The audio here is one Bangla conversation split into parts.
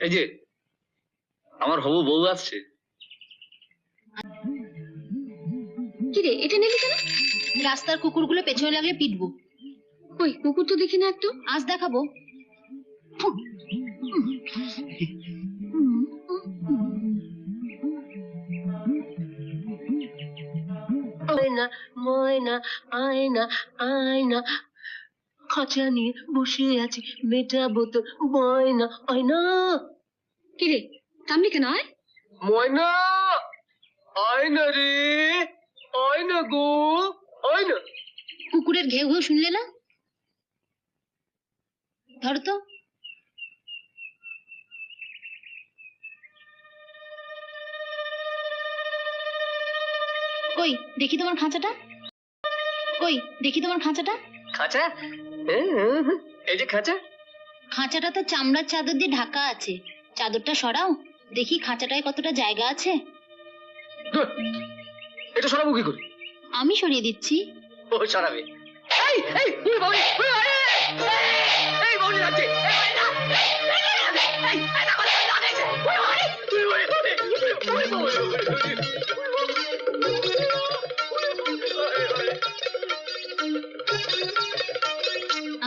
এই যে আমার হবু বউ আসছে। কি রে, এটা নিলি কেন? রাস্তার কুকুরগুলো পেছনে লাগলে পিটবো। কই কুকুর তো দেখি না একটু। আজ দেখাবো। আয়না ময়না আয়না আয়না, খাঁচা নিয়ে বসে আছি মেটাবো তোর ময়না। আয়না কি রে, থামলি কেন? আয়। ময়না, আয়না রে, আয়না গো, আয়না। কুকুরের ঘেউ ঘেউ শুনলে না? ধরো তো। কই দেখি তোমার খাঁচাটা, কই দেখি তোমার খাঁচাটা। খাঁচা? এই যে খাঁচা। খাঁচাটা তো চামড়ার চাদর দিয়ে ঢাকা আছে, চাদরটা সরাও দেখি খাঁচাটায় কতটা জায়গা আছে। ধুর, এটা সরাবো কি করে? আমি সরিয়ে দিচ্ছি। ও সরাবে। এই এই ওই বাবা, ওই বাবা, এই বাবা যাচ্ছে।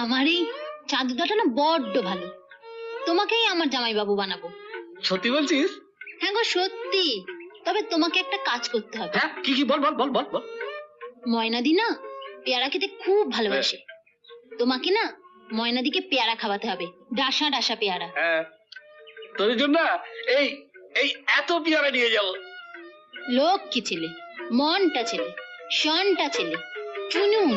আমার এই চাদরটা না বড্ড ভালো, তোমাকেই আমার জামাইবাবু বানাবো। সত্যি বলছিস? হ্যাঁ গো সত্যি। তবে তোমাকে একটা কাজ করতে হবে। হ্যাঁ কি কি বল বল বল বল বল। ময়নাদি না পেয়ারা খেতে খুব ভালোবাসে, তোমাকে না ময়নাদিকে পেয়ারা খাওয়াতে হবে, ডাসা ডাসা পেয়ারা। হ্যাঁ তোর জন্য এই এই এত পেয়ারা নিয়ে যাবো। লক্ষ্মী ছেলে, মনটা ছেলে, শনটা ছেলে, চুনুন।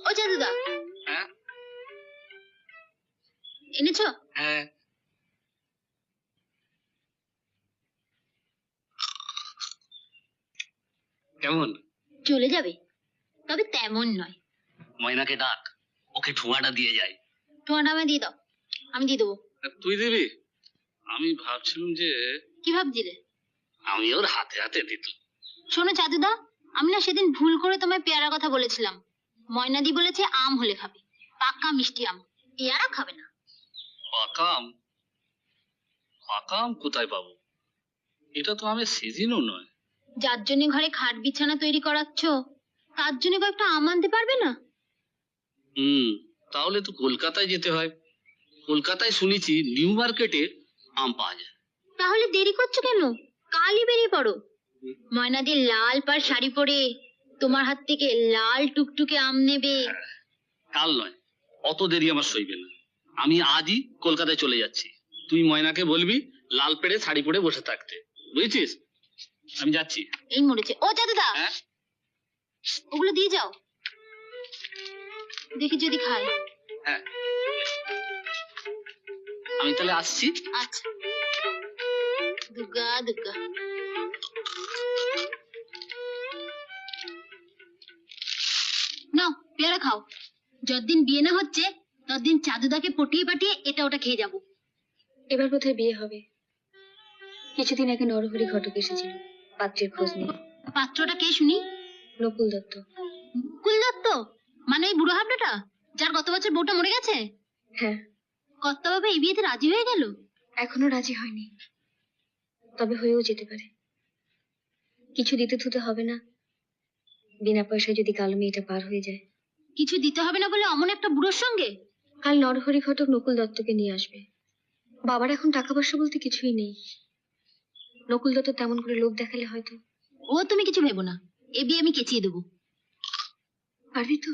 ও জাদুদা, হ্যাঁ এনেছো? হ্যাঁ। কেমন? চলে যাবে, তবে তেমন নয়। ময়নাকে ডাক, ওকে ঠোঁয়াটা দিয়ে যায়। তোমার নামে দিয়ে দাও, আমি দিয়ে দেবো। তুই দিবি? আমি ভাবছিলাম যে কি ভাবছিলে? আমি ওর হাতে হাতে দিত। শোনো চাদুদা, আমি না সেদিন ভুল করে তোমায় পেয়ারা কথা বলেছিলাম। ময়নাদি বলেছে আম হলে খাবে, পাকা মিষ্টি আম, পেয়ারা খাবে না। পাকাম? পাকাম কোথায় পাবো? এটা তো আমের সিজনও নয়। যার জন্য ঘরে খাট বিছানা তৈরি করাচ্ছ, তার জন্য কয়েকটা আম আনতে পারবে না? তাহলে তো কলকাতায় যেতে হয়। কলকাতায় শুনেছি নিউ মার্কেটে আম পাওয়া যায়। তাহলে দেরি করছো কেন? কালই বেরিয়ে পড়ো। ময়নাদি লাল পাড় শাড়ি পরে তোমার হাত থেকে লাল টুকটুকে আম নেবে। কাল নয়, অত দেরি আমার সইবে না। আমি আজই কলকাতায় চলে যাচ্ছি। তুই ময়নাকে বলবি লাল পেড়ে শাড়ি পরে বসে থাকতে, বুঝেছিস? আমি যাচ্ছি। এই মরেছে। ও দাদা, হ্যাঁ ওগুলো দিয়ে যাও, দেখি যদি খায়। হ্যাঁ, আমি তাহলে আসছি। আচ্ছা, দুর্গা দুর্গা। নাও পেয়ারা খাও। যতদিন বিয়ে না হচ্ছে ততদিন চাদুদাকে পটিয়ে পাঠিয়ে এটা ওটা খেয়ে যাবো। এবার কোথায় বিয়ে হবে? কিছুদিন আগে নরহরি ঘটক এসেছিল পাত্রের খোঁজ নিয়ে। পাত্রটা কে শুনি? নকুল দত্ত। কুল দত্ত? মানে এই বুড়ো হাবড়াটা যার গত বছর বউটা মরে গেছে? হ্যাঁ, কর্তা বাবা এই বিয়েতে রাজি হয়ে গেল? এখনো রাজি হয়নি, তবে হয়েও যেতে পারে। কিছু দিতে থুতে হবে না, বিনা পয়সায় যদি কালো মেয়েটা পার হয়ে যায়। কিছু দিতে হবে না বলে অমন একটা বুড়োর সঙ্গে? কাল নরহরি ঘটক নকুল দত্তকে নিয়ে আসবে। বাবার এখন টাকা পয়সা বলতে কিছুই নেই। নকুল দত্ত তেমন করে লোভ দেখালে হয়তো। ও তুমি কিছু ভেবো না, এ বিয়ে আমি কেচিয়ে দেবো। পারবি তো?